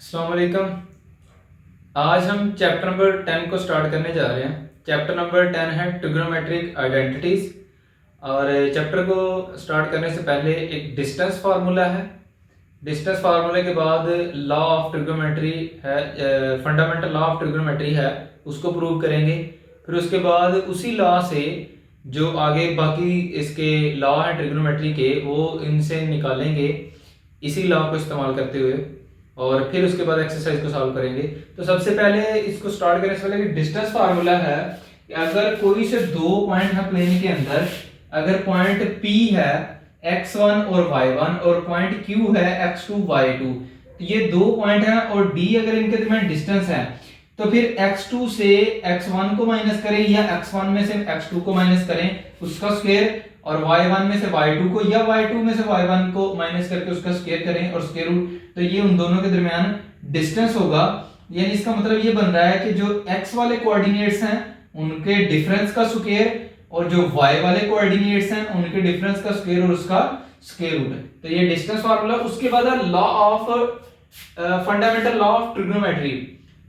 अस्सलाम वालेकुम। आज हम चैप्टर नंबर 10 को स्टार्ट करने जा रहे हैं। चैप्टर नंबर 10 है ट्रिग्नोमेट्रिक आइडेंटिटीज। और चैप्टर को स्टार्ट करने से पहले एक डिस्टेंस फार्मूला है। डिस्टेंस फार्मूले के बाद लॉ ऑफ ट्रिग्नोमेट्री है, फंडामेंटल लॉ ऑफ ट्रिग्नोमेट्री है, उसको प्रूव करेंगे। फिर उसके बाद उसी लॉ से जो आगे बाकी इसके लॉ हैं ट्रिग्नोमेट्री के, वो इनसे निकालेंगे इसी लॉ को इस्तेमाल करते हुए। और फिर उसके बाद एक्सरसाइज को सॉल्व करेंगे। तो सबसे पहले इसको स्टार्ट करने से पहले डिस्टेंस फार्मूला है कि अगर कोई से दो पॉइंट है प्लेन के अंदर, अगर पॉइंट P है x1 और y1 और पॉइंट Q है x2 y2, तो ये दो पॉइंट हैं और D अगर इनके दरमियान डिस्टेंस है, तो फिर x2 से x1 को माइनस करें या x1 में से x2 को माइनस करें उसका स्क्वायर, और y1 में से y2 को या y2 में से y1 को माइनस करके उसका स्क्वायर करें और स्क्वायर रूट, तो ये उन दोनों के दरमियान डिस्टेंस होगा। यानी इसका मतलब ये बन रहा है कि जो x वाले कोऑर्डिनेट्स हैं उनके डिफरेंस का स्क्वायर और जो y वाले कोऑर्डिनेट्स हैं उनके डिफरेंस का स्क्वायर और उसका स्क्वायर रूट है। तो ये डिस्टेंस फार्मूला। उसके बाद है law of fundamental law of trigonometry.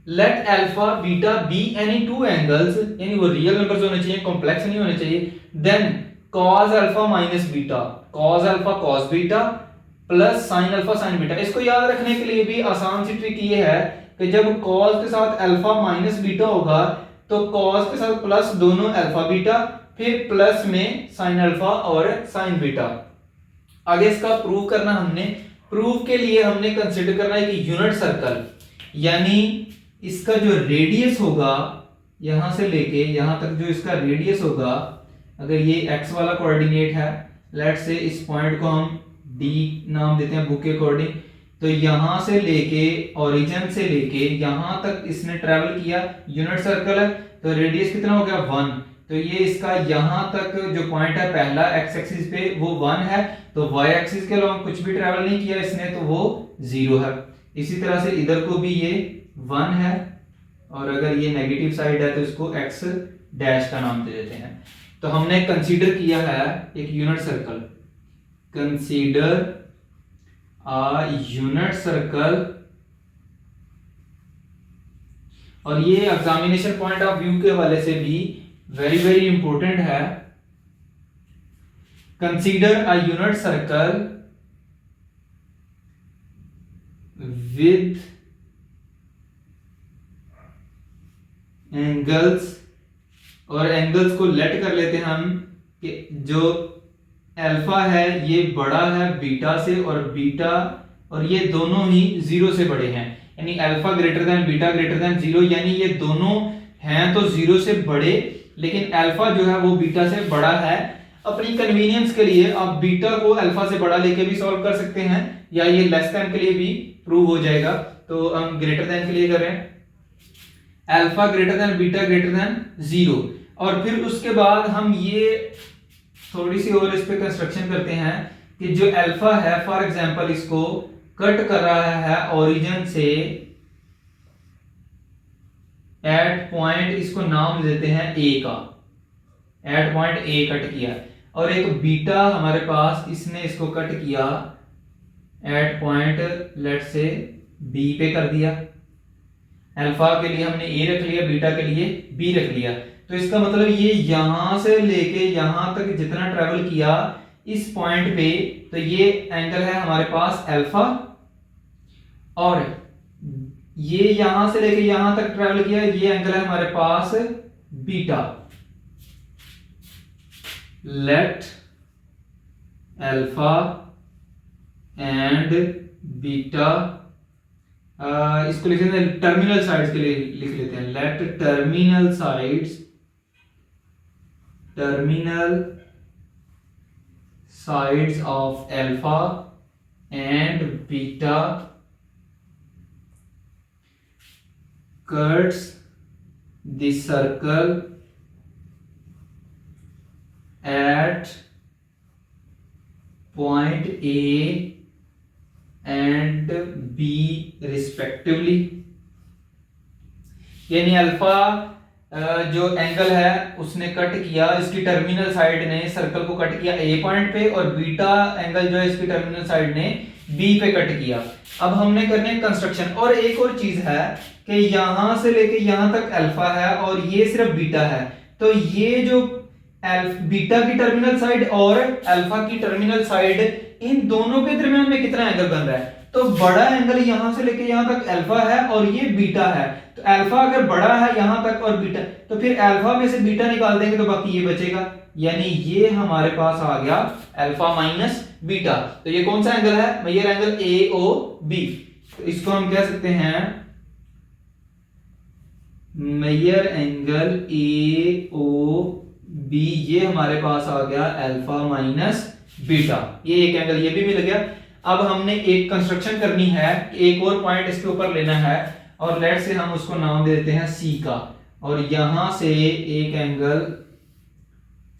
Let alpha beta be any two angles, यानी वो रियल नंबर्स होने चाहिए, कॉम्प्लेक्स नहीं होने चाहिए। Then cos alpha minus beta, cos alpha cos beta plus sin alpha sin beta. इसको याद रखने के लिए भी आसान सी ट्रिक ये है कि जब cos के साथ अल्फा माइनस बीटा होगा तो cos के साथ प्लस दोनों अल्फा बीटा, फिर प्लस में sin अल्फा और sin बीटा। आगे इसका प्रूव करना हमने, प्रूव के लिए हमने कंसीडर करना है कि यूनिट सर्कल, यानी इसका जो रेडियस होगा यहां से लेके यहां तक जो इसका रेडियस होगा, अगर ये x वाला कोऑर्डिनेट है, लेट्स से इस पॉइंट को हम d नाम देते हैं बुक के अकॉर्डिंग, तो यहां से लेके ओरिजिन से लेके यहां तक इसने ट्रेवल किया, यूनिट सर्कल है, तो रेडियस कितना हो गया 1। तो ये इसका यहां तक जो पॉइंट है पहला x एक्सिस पे वो 1 है, तो y एक्सिस के अलोंग कुछ भी ट्रेवल नहीं किया इसने, तो वो 0 है। इसी तरह से इधर को भी ये 1 है, और अगर ये नेगेटिव साइड है तो इसको x डैश का नाम दे देते हैं। तो हमने कंसीडर किया है एक unit circle, consider a unit circle, और ये एग्जामिनेशन पॉइंट ऑफ व्यू के हवाले से भी वेरी वेरी इंपॉर्टेंट है। Consider a unit circle with angles, और एंगल्स को लेट कर लेते हैं हम कि जो अल्फा है ये बड़ा है बीटा से, और बीटा और ये दोनों ही 0 से बड़े हैं, यानी alpha greater than beta greater than 0, यानी ये दोनों हैं तो 0 से बड़े, लेकिन अल्फा जो है वो बीटा से बड़ा है। अपनी कन्वीनियंस के लिए आप बीटा को अल्फा से बड़ा लेके भी सॉल्व कर सकते हैं, या ये लेस देन के लिए भी प्रूव हो जाएगा। तो हम ग्रेटर देन के लिए कर रहे हैं, alpha greater than beta greater than 0, और फिर उसके बाद हम ये थोड़ी सी और इस पे कंस्ट्रक्शन करते हैं कि जो अल्फा है फॉर एग्जांपल इसको कट कर रहा है ओरिजिन से एट पॉइंट, इसको नाम देते हैं ए का, एट पॉइंट ए कट किया, और एक बीटा हमारे पास इसने इसको कट किया at point let's say B पे कर दिया। अल्फा के लिए हमने ए रख लिया, बीटा के लिए बी रख लिया। तो इसका मतलब ये यहां से लेके यहां तक जितना ट्रेवल किया इस पॉइंट पे, तो ये एंगल है हमारे पास अल्फा, और ये यहां से लेके यहां तक ट्रेवल किया ये एंगल है हमारे पास beta. Let alpha and beta, इसको लिख लेते हैं टर्मिनल साइड्स के लिए लिख लेते हैं, let terminal sides of alpha and beta cuts the circle at point A and B respectively. यानी अल्फा जो एंगल है उसने कट किया, इसकी टर्मिनल साइड ने सर्कल को कट किया ए पॉइंट पे, और बीटा एंगल जो है इसकी टर्मिनल साइड ने बी पे कट किया। अब हमने करने कंस्ट्रक्शन। और एक और चीज है कि यहां से लेके यहां तक अल्फा है और ये सिर्फ बीटा है, तो ये जो बीटा की टर्मिनल साइड और अल्फा की टर्मिनल साइड, इन दोनों के दरमियान में कितना एंगल बन रहा है? तो बड़ा एंगल यहां से लेके यहां तक अल्फा है और ये बीटा है। तो अल्फा अगर बड़ा है यहां तक और बीटा, तो फिर अल्फा में से बीटा निकाल देंगे तो बाकी ये बचेगा, यानी ये हमारे पास आ गया अल्फा माइनस बीटा। तो ये कौन सा एंगल है? Major angle A O B. तो इसको हम कह सकते हैं major angle A O B. ये हमारे पास आ गया अल्फा माइनस बीटा। ये एक एंगल ये भी मिल गया। अब हमने एक कंस्ट्रक्शन करनी है, एक और पॉइंट इसके ऊपर लेना है और लेट से हम उसको नाम दे देते हैं सी का। और यहां से एक एंगल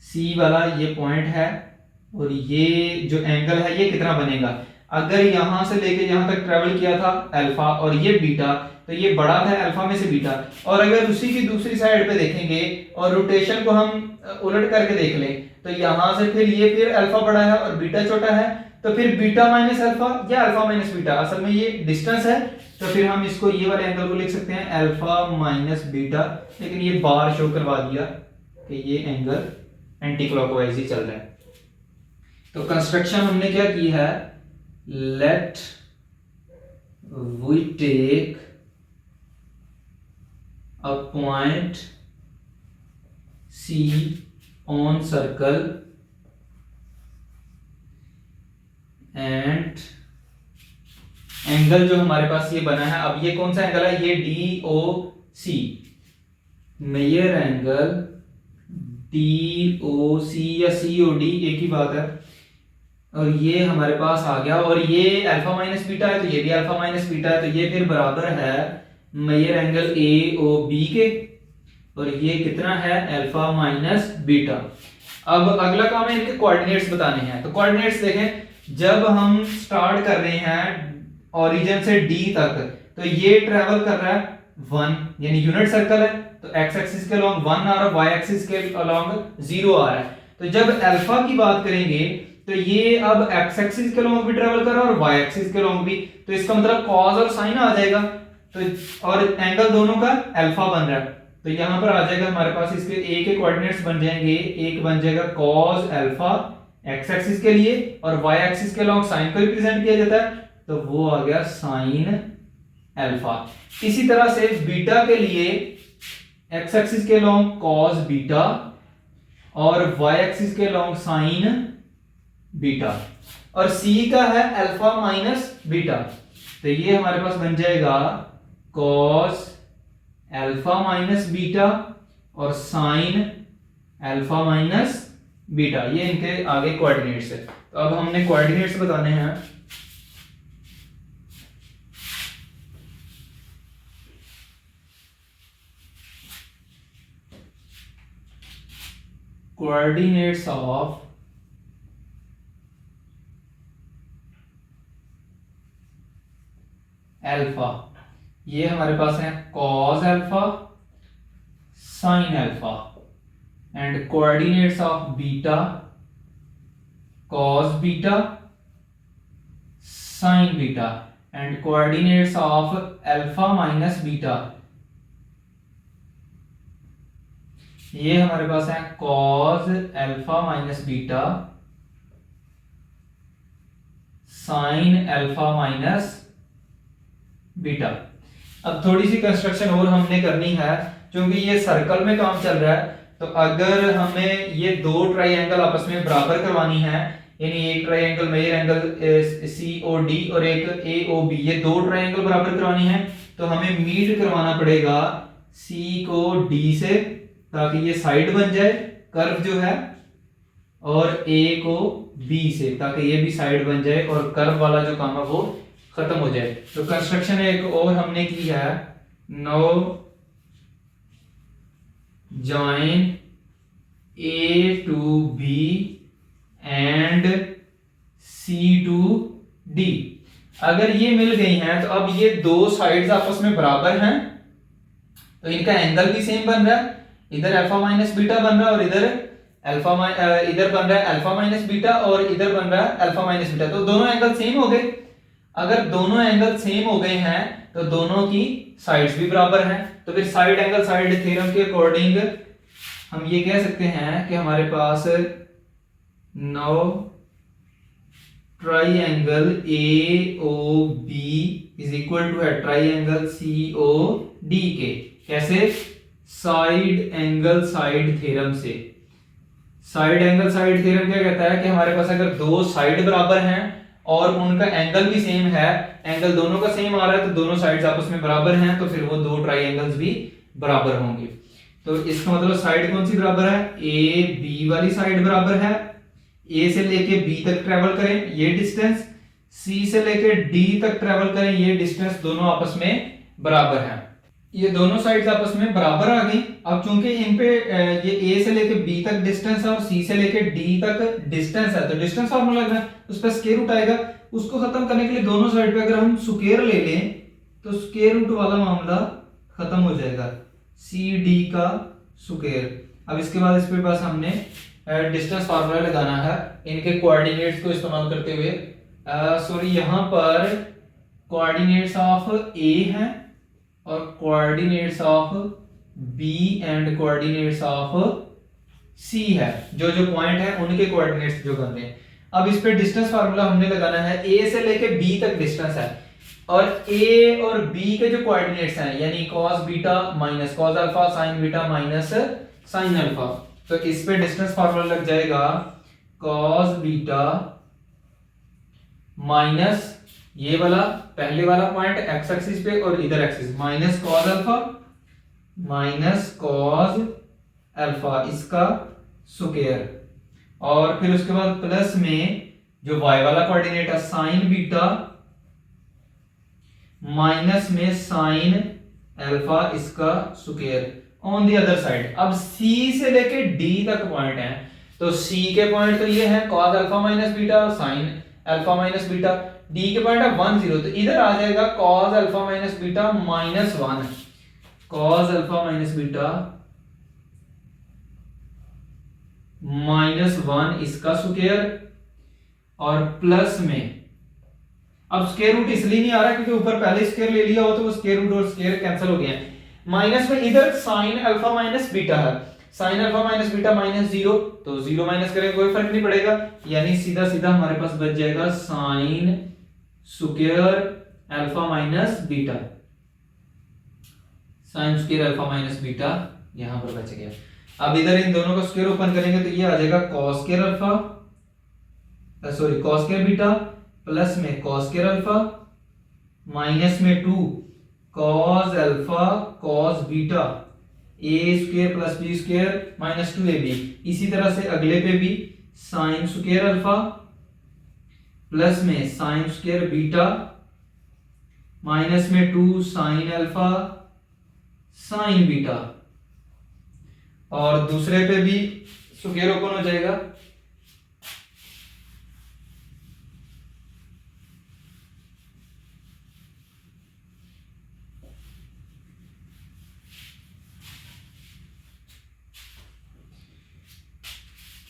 सी वाला ये पॉइंट है और ये जो एंगल है ये कितना बनेगा? अगर यहां से लेके यहां तक ट्रेवल किया था अल्फा और ये बीटा, तो ये बड़ा था अल्फा में से बीटा। और अगर उसी की दूसरी साइड पे देखेंगे और रोटेशन को हम उलट करके देख लें, तो यहां से फिर ये फिर अल्फा बड़ा है और बीटा छोटा है, तो फिर बीटा माइनस अल्फा या अल्फा माइनस बीटा, असल में ये डिस्टेंस है। तो फिर हम इसको ये वाले एंगल को लिख सकते हैं अल्फा माइनस बीटा। लेकिन ये बार शो करवा दिया कि ये एंगल एंटी क्लॉकवाइज ही चल रहा है। तो कंस्ट्रक्शन हमने क्या की है? Let we take a point C on circle and angle जो हमारे पास ये बना है, अब ये कौन सा एंगल है? ये डी ओ सी, मेजर एंगल डी ओ सी या सी ओ डी एक ही बात है। और ये हमारे पास आ गया और ये अल्फा माइनस बीटा है, तो ये भी अल्फा माइनस बीटा है, तो ये फिर बराबर है major angle A O B के। और ये कितना है? Alpha minus beta. अब अगला काम है इनके कोऑर्डिनेट्स बताने हैं। तो कोऑर्डिनेट्स देखें, जब हम स्टार्ट कर रहे हैं ओरिजिन से डी तक, तो ये ट्रेवल कर रहा है 1, यानी यूनिट सर्कल है, तो एक्स एक्सिस के अलोंग 1 आ रहा है, वाई एक्सिस के अलोंग 0 आ रहा है। तो जब अल्फा की बात करेंगे तो ये अब एक्स एक्सिस के अलोंग भी ट्रेवल कर रहा है और वाई एक्सिस के अलोंग भी, तो इसका मतलब कॉस और साइन आ जाएगा। तो और एंगल दोनों का अल्फा बन रहा है, तो यहां पर आ जाएगा हमारे पास इसके ए के कोऑर्डिनेट्स बन जाएंगे। एक बन जाएगा cos अल्फा एक्स एक्सिस के लिए और y एक्सिस के अलोंग साइन को रिप्रेजेंट किया जाता है, तो वो आ गया साइन अल्फा। इसी तरह से बीटा के लिए एक्स एक्सिस के अलोंग cos बीटा और y एक्सिस के अलोंग साइन बीटा। और c का है अल्फा माइनस बीटा, तो ये हमारे पास बन जाएगा cos अल्फा माइनस बीटा और साइन अल्फा माइनस बीटा। ये इनके आगे कोऑर्डिनेट्स है। तो अब हमने कोऑर्डिनेट्स बताने हैं। कोऑर्डिनेट्स ऑफ अल्फा, ये हमारे पास है cos alpha sin alpha, and coordinates of beta cos beta sin beta, and coordinates of alpha minus beta, ये हमारे पास है cos alpha minus beta sin alpha minus beta. अब थोड़ी सी कंस्ट्रक्शन और हमने करनी है, क्योंकि ये सर्कल में काम चल रहा है। तो अगर हमें ये दो ट्राइंगल आपस में बराबर करवानी है, यानी एक triangle major angle C O D और एक ए ओ बी, ये दो ट्राइंगल बराबर करवानी है, तो हमें मीट करवाना पड़ेगा सी को डी से, ताकि ये साइड बन जाए कर्व जो है, और ए को बी से, ताकि ये भी साइड बन जाए और कर्व वाला जो काम है वो खत्म हो जाए। तो कंस्ट्रक्शन एक और हमने की है, no join A to B and C to D. अगर ये मिल गई हैं तो अब ये दो साइड्स आपस में बराबर हैं, तो इनका एंगल भी सेम बन रहा है। इधर अल्फा माइनस बीटा बन रहा है और इधर इधर बन रहा है अल्फा माइनस बीटा और इधर बन रहा है अल्फा माइनस बीटा, तो दोनों एंगल सेम हो गए। अगर दोनों एंगल सेम हो गए हैं तो दोनों की साइड्स भी बराबर हैं, तो फिर साइड एंगल साइड थ्योरम के अकॉर्डिंग हम ये कह सकते हैं कि हमारे पास now triangle A O B is equal to है ट्राइंगल सी ओ डी के। कैसे? साइड एंगल साइड थ्योरम से। साइड एंगल साइड थ्योरम क्या कहता है कि हमारे पास अगर दो साइड बराबर हैं और उनका एंगल भी सेम है, एंगल दोनों का सेम आ रहा है, तो दोनों साइड्स आपस में बराबर हैं, तो फिर वो दो ट्राइंगल्स भी बराबर होंगे। तो इसका मतलब साइड कौन सी बराबर है? ए बी वाली साइड बराबर है। ए से लेके बी तक ट्रेवल करें ये डिस्टेंस, सी से लेके डी तक ट्रेवल करें ये डिस्टेंस, दोनों आपस में बराबर हैं। ये दोनों साइड्स आपस में बराबर आ गई। अब चूंकि इन पे ये ए से लेके बी तक डिस्टेंस है और सी से लेके डी तक डिस्टेंस है, तो डिस्टेंस फार्मूला लगना है, उस पर स्क्वायर रूट आएगा। उसको खत्म करने के लिए दोनों साइड पे अगर हम स्क्वायर ले लें तो स्क्वायर रूट वाला मामला खत्म हो जाएगा, सी डी का स्क्वायर। अब इसके बाद इस पे बस हमने डिस्टेंस फार्मूला लगाना है इनके कोऑर्डिनेट्स को इस्तेमाल करते हुए। सॉरी, यहां पर कोऑर्डिनेट्स ऑफ ए हैं और coordinates of B and coordinates of C है, जो जो पॉइंट है उनके कोऑर्डिनेट्स जो बन रहे हैं। अब इस पे डिस्टेंस फार्मूला हमने लगाना है, ए से लेके बी तक डिस्टेंस है और ए और बी के जो कोऑर्डिनेट्स हैं यानी cos beta minus cos alpha sin beta minus sin alpha, तो इस पे डिस्टेंस फार्मूला लग जाएगा cos बीटा माइनस ये वाला पहले वाला पॉइंट एक्स एक्सिस पे और इधर axis minus cos alpha minus cos alpha इसका स्क्वायर, और फिर उसके बाद प्लस में जो y वाला कोऑर्डिनेट है sin बीटा माइनस में sin अल्फा इसका square on the other side. अब C से लेके D तक पॉइंट है, तो C के पॉइंट तो ये है cos alpha minus beta sin alpha minus beta, D के पॉइंट है 1 0, तो इधर आ जाएगा cos alpha minus beta minus 1, cos alpha minus beta minus 1 इसका स्क्वायर और प्लस में, अब स्क्वायर रूट इसलिए नहीं आ रहा क्योंकि ऊपर पहले स्क्वायर ले लिया हो तो वो स्क्वायर रूट और स्क्वायर कैंसिल हो गए हैं। माइनस में इधर sin अल्फा माइनस बीटा है, sin alpha minus beta minus 0, तो 0 माइनस करें कोई फर्क नहीं पड़ेगा, यानी सीधा सीधा हमारे पास बच जाएगा sin square alpha minus beta, sin square alpha minus beta यहां पर बच गया। अब इधर इन दोनों का स्क्वायर ओपन करेंगे तो ये आ जाएगा cos square alpha sorry cos square beta plus में cos स्क्वायर अल्फा माइनस में 2 cos alpha cos beta a square plus b square minus 2ab। इसी तरह से अगले पे भी sin स्क्वायर अल्फा प्लस में sin स्क्वायर बीटा माइनस में 2 sin अल्फा sin बीटा, और दूसरे पे भी स्क्वायर ओपन हो जाएगा।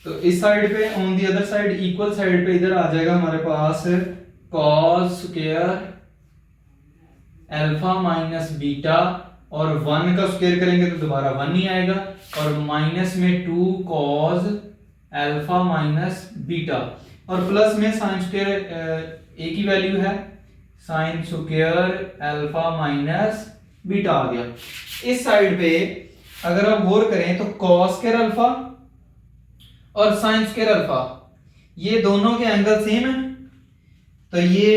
तो इस साइड पे on the other side equal side पे इधर आ जाएगा हमारे पास cos square alpha minus beta, और 1 का स्क्वायर करेंगे तो दोबारा 1 नहीं आएगा, और माइनस में 2 cos अल्फा माइनस बीटा, और प्लस में sin स्क्वायर एक ही वैल्यू है sin square alpha minus beta आ गया। इस साइड पे अगर आप गौर करें तो cos स्क्वायर अल्फा और sin स्क्वायर अल्फा ये दोनों के एंगल सेम है, तो ये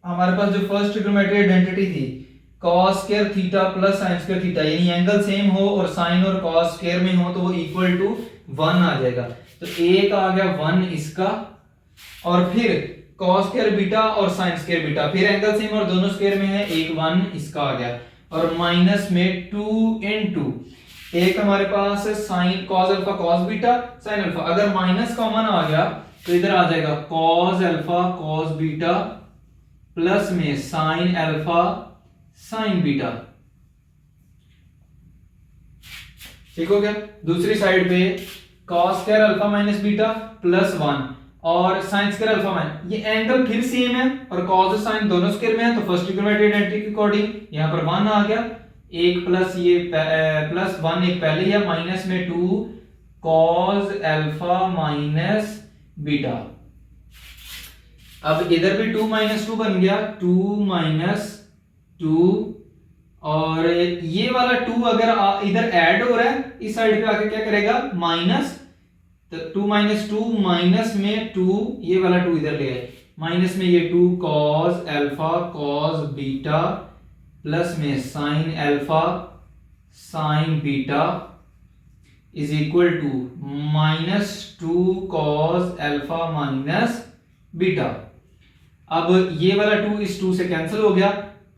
हमारे पास जो फर्स्ट ट्रिग्नोमेट्री आइडेंटिटी थी cos square theta plus sin square theta, यानी एंगल सेम हो और sin और cos स्क्वायर में हो तो वो इक्वल टू 1 आ जाएगा, तो एक आ गया 1 इसका, और फिर cos स्क्वायर बीटा और sin स्क्वायर बीटा फिर एंगल सेम और दोनों स्क्वायर में है, एक 1 इसका आ गया, और माइनस में 2 इनटू एक हमारे पास sin cos alpha cos beta sin alpha, अगर माइनस कॉमन आ गया तो इधर आ जाएगा cos alpha cos beta plus में sin अल्फा sin बीटा। ठीक हो गया। दूसरी साइड पे cos square alpha minus beta plus 1, और साइन स्क्वायर अल्फा माइनस, ये एंगल फिर सेम है और कॉस और साइन दोनों स्क्वायर में है, तो फर्स्ट ट्रिग्नोमेट्री आइडेंटिटी के अकॉर्डिंग यहाँ पर 1 आ गया, एक प्लस ये प्लस 1 एक पहले या माइनस में 2 कॉस अल्फा माइनस बीटा। अब इधर भी 2 माइनस 2 बन गया, 2 माइनस 2, और ये वाला 2 अगर इधर ऐड हो रहा है इस साइड पे आके क्या करेगा माइनस, तो 2 माइनस 2 माइनस में 2, ये वाला 2 इधर ले आए, माइनस में ये 2 cos alpha cos beta plus में sine alpha sine beta is equal to minus 2 cos alpha minus beta. अब ये वाला 2 इस 2 से कैंसिल हो गया,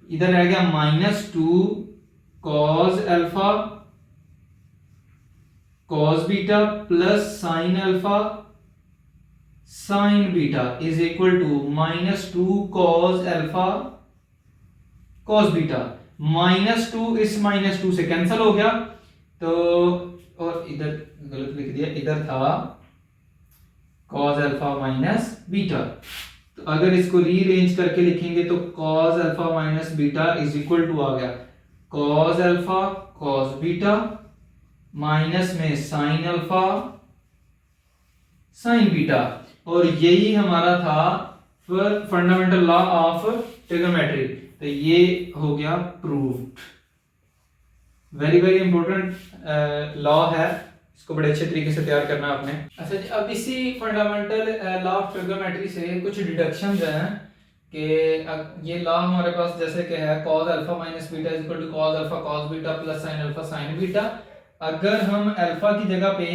इधर रह गया minus 2 cos alpha cos beta plus sine alpha sine beta is equal to minus 2 cos alpha cos beta. Minus 2 is minus 2 से कैंसिल हो गया, तो और इधर गलत लिख दिया, इधर था कॉस अल्फा माइनस बीटा, तो अगर इसको रीअरेंज करके लिखेंगे तो cos alpha minus beta is equal to आ गया cos alpha cos beta minus में साइन अल्फा साइन बीटा, और यही हमारा था फंडामेंटल लॉ ऑफ ट्रिग्नोमेट्री, तो ये हो गया proved. Very very important law है, इसको बड़े अच्छे तरीके से तैयार करना आपने। अच्छा जी, अब इसी फंडामेंटल लॉ ऑफ ट्रिग्नोमेट्री से कुछ डिडक्शंस हैं कि ये लॉ हमारे पास जैसे कि है cos alpha minus beta is equal to cos alpha cos beta plus sin alpha sin beta. अगर हम अल्फा की जगह पे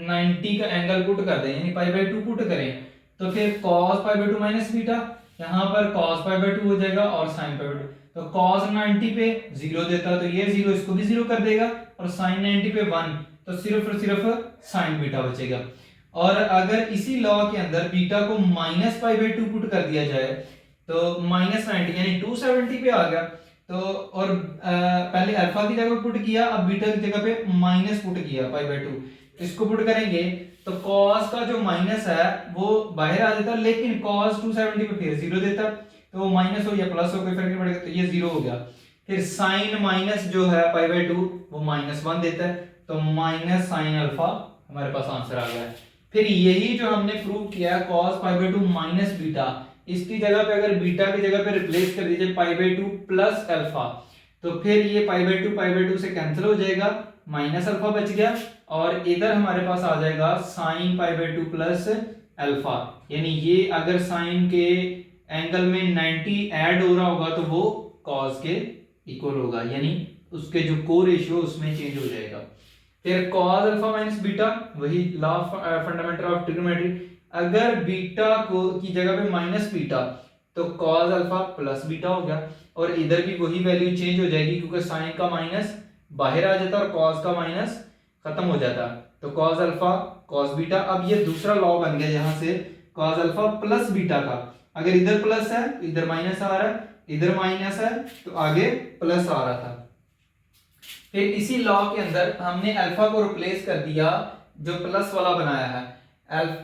90 का एंगल पुट कर दें यानी पाई बाय 2 पुट करें, तो फिर cos pi by 2 minus beta, यहाँ पर cos पाई बाय 2 हो जाएगा और sin पाई बाय 2, तो cos 90 पे 0 देता तो ये 0 इसको भी 0 कर देगा, और sin 90 पे 1, तो सिर्फ और सिर्फ sin बीटा बचेगा। और अगर इसी लॉ के अंदर बीटा को माइनस पाई बाय 2 पुट कर दिया जाए तो माइनस 90 यानी 270 पे आ गया, तो और पहले अल्फा की जगह पुट किया, अब बीटा की जगह पे माइनस पुट किया पाई बाय 2, इसको पुट करेंगे तो cos का जो माइनस है वो बाहर आ जाता, लेकिन cos 270 पे फिर 0 देता, तो वो माइनस हो या प्लस हो कोई फर्क नहीं पड़ेगा, तो ये 0 हो गया। फिर sin माइनस जो है पाई बाय 2 वो माइनस 1 देता है, तो माइनस साइन अल्फा हमारे पास आंसर आ गया है। फिर यही जो हमने प्रूव किया है cos pi by 2 minus beta, इसकी जगह पे अगर बीटा की जगह पे रिप्लेस कर दीजिए पाई बाय 2 प्लस अल्फा, तो फिर ये पाई बाय 2 से कैंसिल हो जाएगा, माइनस अल्फा बच गया, और इधर हमारे पास आ जाएगा sine pi by 2 plus alpha, यानी ये अगर साइन के एंगल में 90 ऐड हो रहा होगा तो वो cos के इक्वल होगा, यानी उसके जो को रेशियो उसमें चेंज हो जाएगा। फिर cos अल्फा माइनस बीटा, वही लॉ फंडामेंटल ऑफ ट्रिग्नोमेट्री, अगर बीटा को की जगह पे माइनस बीटा तो cos अल्फा प्लस बीटा हो गया, और इधर भी वही वैल्यू चेंज हो जाएगी क्योंकि साइन का माइनस बाहर आ जाता और cos का माइनस खत्म हो जाता, तो cos अल्फा cos बीटा। अब ये दूसरा लॉ बन गया यहाँ से cos अल्फा प्लस बीटा का, अगर इधर प्लस है तो इधर माइनस आ रहा है, इधर माइनस है तो आगे प्लस आ रहा था। फिर इसी लॉ के अंदर हमने अल्फा को रिप्लेस कर दिया जो प्लस वाला बनाया है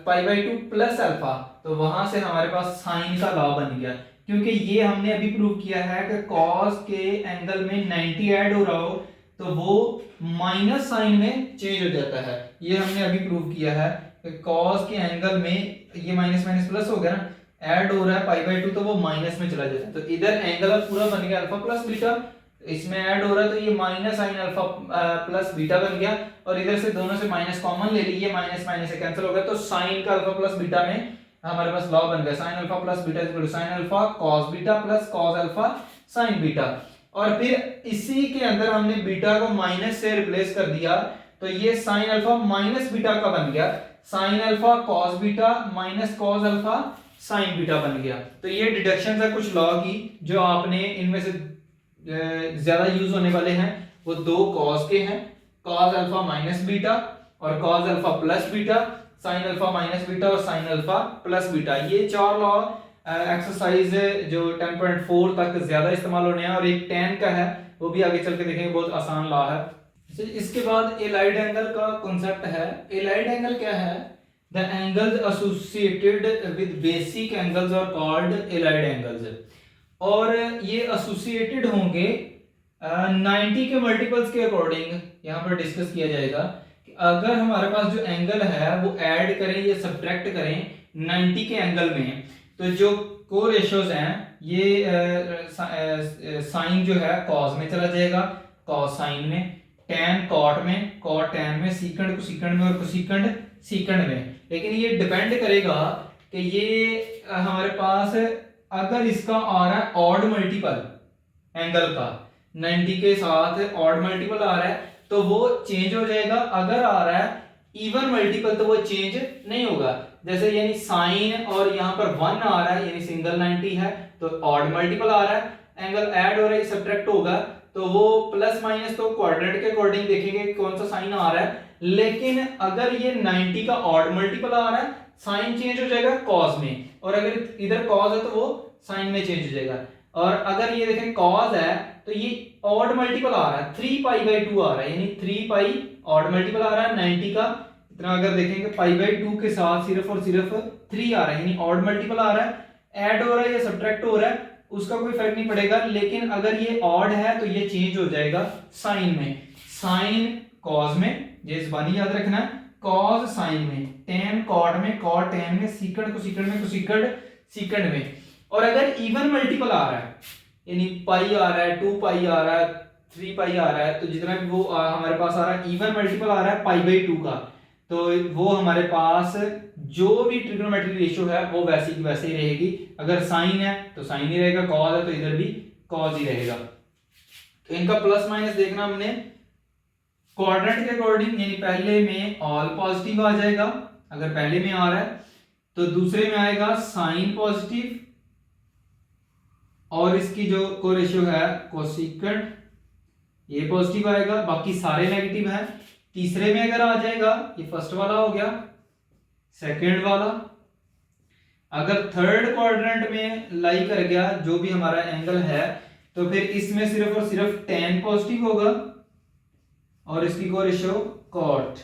पाई बाय 2 प्लस अल्फा, तो वहां से हमारे पास साइन का लॉ बन गया, क्योंकि ये हमने अभी प्रूव किया है कि cos के एंगल में 90 ऐड हो रहा हो तो वो माइनस साइन में चेंज हो जाता है। ये हमने अभी प्रूव किया है कि cos के एंगल में ये माइनस माइनस प्लस हो गया ना, ऐड हो रहा है पाई बाय 2 तो वो माइनस में चला जाता है, तो इधर एंगल पूरा बन गया अल्फा प्लस बीटा, इसमें ऐड हो रहा है तो ये minus sign alpha plus beta बन गया, और इधर से दोनों से माइनस कॉमन ले लीजिए, माइनस माइनस से कैंसिल हो गया, तो साइन का अल्फा प्लस बीटा में हमारे पास लॉ बन गया sine alpha plus beta equal to sine alpha cos beta plus cos alpha sine beta. और फिर इसी के अंदर हमने बीटा को माइनस से रिप्लेस कर दिया, तो ये साइन अल्फा माइनस बीटा का बन गया, sine alpha cos beta minus cos alpha sine beta बन गया। तो ये डिडक्शन है कुछ लॉ की जो आपने इनमें से ज्यादा यूज होने वाले हैं, वो दो cos के हैं, cos अल्फा माइनस बीटा और cos alpha plus beta, sine alpha minus beta और साइन अल्फा प्लस बीटा। ये चार लॉ एक्सरसाइज जो 10.4 तक ज्यादा इस्तेमाल होने हैं, और एक 10 का है वो भी आगे चल के देखेंगे, बहुत आसान लॉ है। इसके बाद एलाइड एंगल का कॉन्सेप्ट है। एलाइड एंगल क्या है? The angles associated with basic angles are called allied angles. और ये एसोसिएटेड होंगे 90 के मल्टीपल्स के अकॉर्डिंग। यहाँ पर डिस्कस किया जाएगा कि अगर हमारे पास जो एंगल है वो ऐड करें या सब्ट्रैक्ट करें 90 के एंगल में, तो जो को रेशियोज हैं ये साइन जो है कॉस में चला जाएगा, कॉस साइन में, टैन कॉट में, कॉट टैन में, सीकंड कोसीकंड में और कोसीकंड सीकंड में। लेकिन ये डिपेंड करेगा कि ये हमारे पास अगर इसका आ रहा है ऑड मल्टीपल एंगल का 90 के साथ ऑड मल्टीपल आ रहा है तो वो चेंज हो जाएगा, अगर आ रहा है इवन मल्टीपल तो वो चेंज नहीं होगा। जैसे यानी साइन और यहाँ पर 1 आ रहा है यानी सिंगल 90 है तो ऑड मल्टीपल आ रहा है, एंगल ऐड हो रहा है सब्ट्रैक्ट होगा तो वो प्लस माइनस तो क्वाड्रेंट के अकॉर्डिंग देखेंगे कौन सा साइन आ रहा है। लेकिन अगर ये 90 का ऑड मल्टीपल आ रहा है साइन चेंज हो जाएगा कॉस में, और अगर इधर कॉस है तो वो साइन में चेंज हो जाएगा। और अगर ये देखें कॉस है तो ये ऑड मल्टीपल आ रहा है 3π/2 आ रहा है, यानी 3π ऑड मल्टीपल आ रहा है 90 का इतना। अगर देखेंगे π/2 के साथ सिर्फ और सिर्फ 3 आ रहा है यानी ऑड मल्टीपल आ रहा है, ऐड हो रहा है या सब्ट्रैक्ट हो रहा है उसका कोई फर्क नहीं पड़ेगा। लेकिन अगर ये ऑड है तो ये चेंज हो जाएगा साइन में, साइन कॉस में, ये जबानी याद रखना है, कॉस साइन में, टेन कॉट में, कॉट टेन में, सीकंड कोसीकंड में, कोसीकंड सीकंड में। और अगर इवन मल्टीपल आ रहा है यानी पाई आ रहा है 2π आ रहा है 3π आ रहा है तो जितना भी वो हमारे पास आ रहा है इवन मल्टीपल आ रहा है π/2 का, तो वो हमारे पास जो भी ट्रिग्नोमेट्रिक रेशियो है वो वैसी की वैसे ही रहेगी। अगर साइन है तो साइन ही रहेगा, कॉस है तो इधर भी कॉस ही रहेगा। तो इनका प्लस माइनस देखना हमने क्वाड्रेंट के अकॉर्डिंग, यानी पहले में ऑल पॉजिटिव आ जाएगा अगर पहले में आ रहा है, तो दूसरे में आएगा साइन पॉजिटिव और इसकी जो को रेशियो है कोसिकेंड ये पॉजिटिव आएगा, बाकी सारे नेगेटिव है। तीसरे में अगर आ जाएगा ये फर्स्ट वाला हो गया, सेकंड वाला। अगर थर्ड क्वाड्रेंट में लाई कर गया जो भी हमारा एंगल है तो फिर इसमें सिर्फ और सिर्फ tan पॉजिटिव होगा और इसकी को रेशियो कॉट,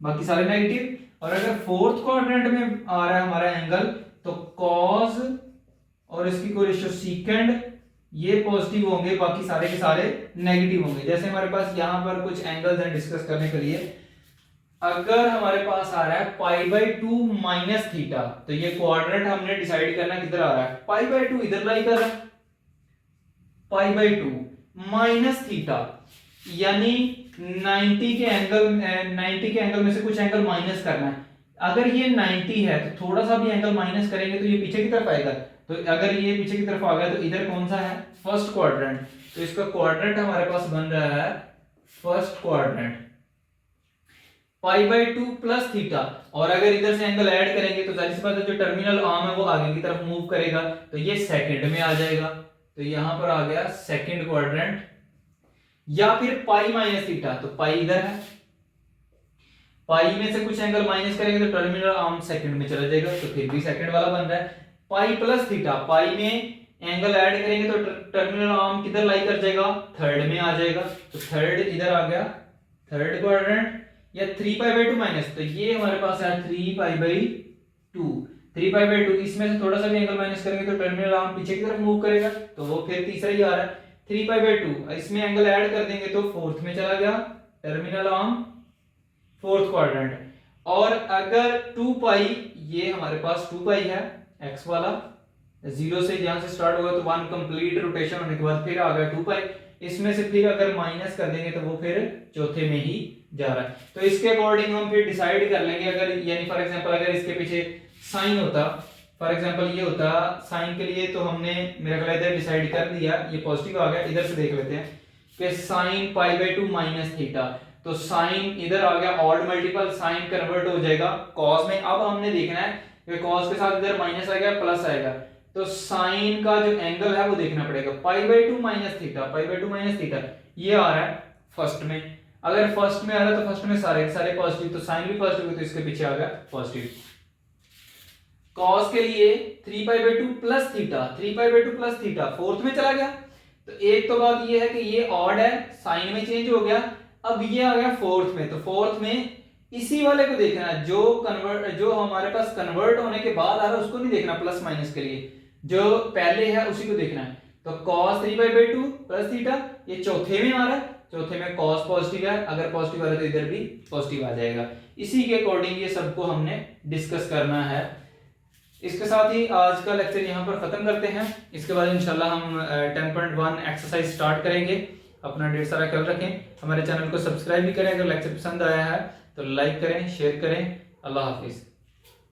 बाकी सारे नेगेटिव। और अगर फोर्थ क्वाड्रेंट में आ रहा है हमारा एंगल तो कॉस और इसकी को रेशियो सीकेंड ये पॉजिटिव होंगे, बाकी सारे के सारे नेगेटिव होंगे। जैसे हमारे पास यहाँ पर कुछ एंगल्स हैं डिस्कस करने के लिए। अगर हमारे पास आ रहा है π/2 माइनस थीटा तो ये क्वाड्रेंट हमने डिसाइड करना किधर आ रहा है, π/2 इधर लाई कर रहा है, π/2 माइनस थीटा यानी 90 के एंगल में से कुछ एंगल माइनस करना है। अगर ये 90 है तो थोड़ा सा भी एंगल माइनस करेंगे तो ये पीछे की तरफ आएगा, तो अगर ये पीछे की तरफ आ गया तो इधर कौन सा है फर्स्ट क्वाड्रेंट, तो इसका क्वाड्रेंट हमारे पास बन रहा है फर्स्ट क्वाड्रेंट π/2 प्लस थीटा। और अगर इधर से एंगल ऐड करेंगे तो जाहिर सी बात है जो टर्मिनल आर्म है वो आगे की तरफ मूव करेगा तो ये सेकंड में आ जाएगा, तो यहां पर आ गया सेकंड क्वाड्रेंट। या फिर पाई माइनस थीटा, तो पाई इधर है, पाई में से कुछ एंगल माइनस करेंगे तो टर्मिनल आर्म सेकंड में चला जाएगा तो फिर भी सेकंड वाला बन रहा है। पाई प्लस थीटा, पाई में एंगल ऐड करेंगे तो टर्मिनल आर्म किधर लाई कर जाएगा, थर्ड में आ जाएगा, तो थर्ड इधर आ गया थर्ड क्वाड्रेंट। या 3π/2 माइनस, तो ये हमारे पास है 3π/2, 3π/2 इसमें से थोड़ा सा भी एंगल माइनस करेंगे तो टर्मिनल आर्म पीछे की तरफ मूव करेगा तो वो फिर तीसरा ही आ रहा है 3π/2। इसमें एंगल ऐड कर देंगे तो फोर्थ में चला गया टर्मिनल आर्म फोर्थ क्वाड्रेंट। और अगर 2π, ये हमारे पास 2π है एक्स वाला, जीरो से यहां से स्टार्ट होगा तो 1 कंप्लीट रोटेशन होने के बाद फिर आ गया 2π, इसमें से फिर अगर माइनस कर देंगे तो वो फिर चौथे में ही जा रहा है। तो इसके अकॉर्डिंग हम फिर डिसाइड कर लेंगे, अगर यानी फॉर एग्जांपल अगर इसके पीछे साइन होता, फॉर एग्जांपल ये होता साइन के लिए, तो हमने मेरा ख्याल इधर डिसाइड कर दिया, ये पॉजिटिव आ गया। इधर से देख लेते हैं कि साइन π/2 माइनस थीटा, तो साइन इधर आ गया ऑड मल्टीपल, साइन कन्वर्ट हो जाएगा कॉस में। अब हमने देखना है कि कॉस के साथ इधर माइनस आएगा प्लस आएगा, तो साइन का जो एंगल है वो देखना पड़ेगा। π/2 माइनस थीटा, π/2 माइनस थीटा ये आ रहा है फर्स्ट में, अगर फर्स्ट में आ रहा है तो फर्स्ट में सारे के सारे पॉजिटिव, तो साइन भी पॉजिटिव तो इसके पीछे आ गया पॉजिटिव। कॉस के लिए 3π/2 plus theta, 3π/2 plus theta fourth में चला गया। तो एक तो बात ये है कि ये ऑड है, साइन में चेंज हो गया। अब ये आ गया फोर्थ में, तो फोर्थ में इसी वाले को देखना है, जो हमारे पास कन्वर्ट होने के बाद आ रहा है उसको नहीं देखना प्लस माइनस के लिए, जो पहले है उसी को देखना है। तो cos 3/2 प्लस थीटा, ये चौथे में आ रहा है, चौथे में cos पॉजिटिव है, अगर पॉजिटिव आ रहा है तो इधर भी पॉजिटिव आ जाएगा। इसी के अकॉर्डिंग ये सबको हमने डिस्कस करना है। इसके साथ ही आज का लेक्चर यहाँ पर खत्म करते हैं। इसके बाद इंशाल्लाह हम 10.1 एक्सरसाइज स्टार्ट करेंगे। अपना ढेर सारा ख्याल रखें, हमारे चैनल को सब्सक्राइब भी करें, अगर लेक्चर पसंद आया है तो लाइक करें, शेयर करें। अल्लाह हाफिज़।